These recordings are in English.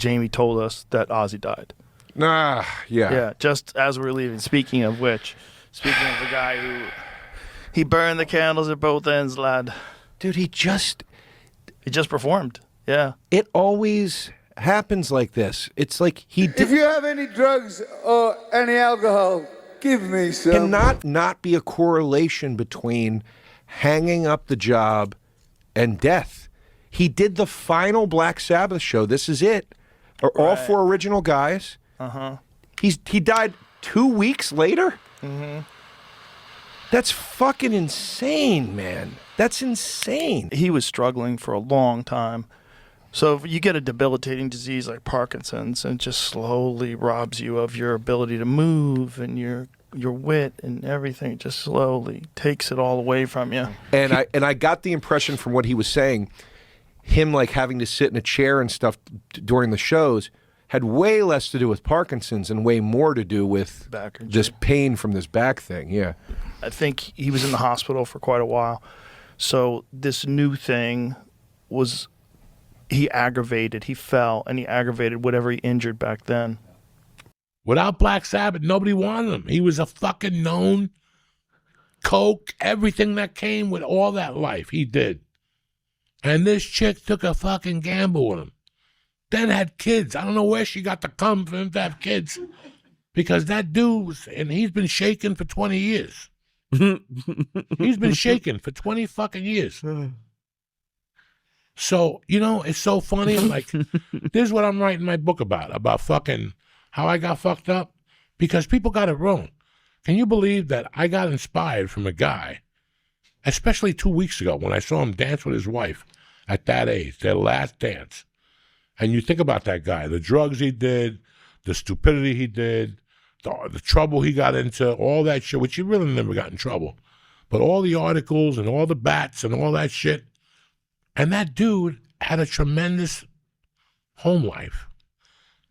Jamie told us that Ozzy died. Yeah. Yeah, just as we're leaving. Speaking of the guy who he burned the candles at both ends, lad. Dude, he just performed. Yeah. It always happens like this. It's like he did. If you have any drugs or any alcohol, give me some. Cannot not be a correlation between hanging up the job and death. He did the final Black Sabbath show. This is it. All four original guys. He died 2 weeks later. That's fucking insane, man. That's insane. He was struggling for a long time. So if you get a debilitating disease like Parkinson's, and it just slowly robs you of your ability to move and your wit and everything, it just slowly takes it all away from you. And I got the impression from what he was saying, him like having to sit in a chair and stuff during the shows had way less to do with Parkinson's and way more to do with this pain from this back thing. Yeah. I think he was in the hospital for quite a while. So this new thing was, he fell, and he aggravated whatever he injured back then. Without Black Sabbath, nobody wanted him. He was a fucking known coke, everything that came with all that life, he did. And this chick took a fucking gamble with him. Then had kids. I don't know where she got to come for him to have kids. Because that dude, and he's been shaking for 20 years. He's been shaking for 20 fucking years. So, you know, it's so funny. Like, this is what I'm writing my book about fucking how I got fucked up. Because people got it wrong. Can you believe that I got inspired from a guy, especially 2 weeks ago when I saw him dance with his wife at that age, their last dance. And you think about that guy, the drugs he did, the stupidity he did, the trouble he got into, all that shit, which he really never got in trouble. But all the articles and all the bats and all that shit. And that dude had a tremendous home life.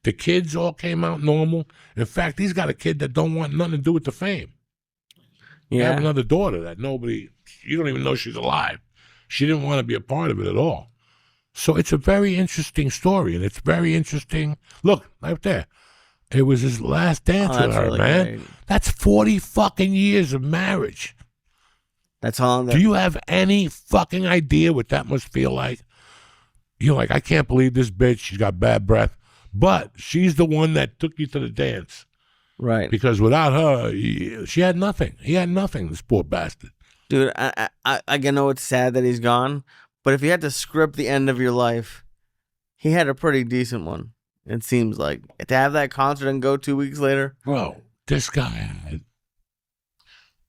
The kids all came out normal. In fact, he's got a kid that don't want nothing to do with the fame. Yeah. He have another daughter that you don't even know she's alive. She didn't want to be a part of it at all. So it's a very interesting story, and it's very interesting. Look, right there. It was his last dance with her, really, man. Great. That's 40 fucking years of marriage. That's all. Do you have any fucking idea what that must feel like? You're like, I can't believe this bitch. She's got bad breath. But she's the one that took you to the dance. Right. Because without her, she had nothing. He had nothing, this poor bastard. Dude, I know it's sad that he's gone, but if you had to script the end of your life, he had a pretty decent one, it seems like. To have that concert and go 2 weeks later. Bro, this guy had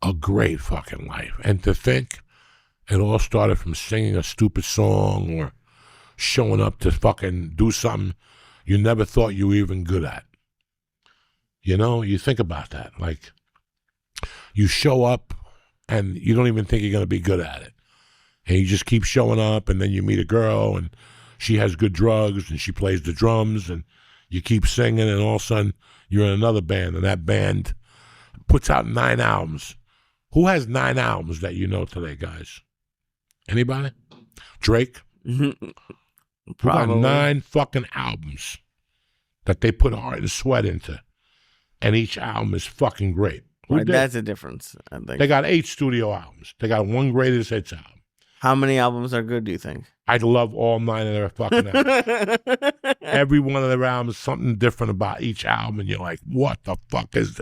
a great fucking life. And to think it all started from singing a stupid song or showing up to fucking do something you never thought you were even good at. You know, you think about that. Like, you show up and you don't even think you're going to be good at it. And you just keep showing up, and then you meet a girl, and she has good drugs, and she plays the drums, and you keep singing, and all of a sudden, you're in another band, and that band puts out 9 albums. Who has 9 albums that you know today, guys? Anybody? Drake? Probably. 9 fucking albums that they put heart and sweat into, and each album is fucking great. Right, that's a difference, I think. They got 8 studio albums. They got 1 greatest hits album. How many albums are good, do you think? I love all 9 of their fucking albums. Every one of their albums, something different about each album, and you're like, what the fuck is this?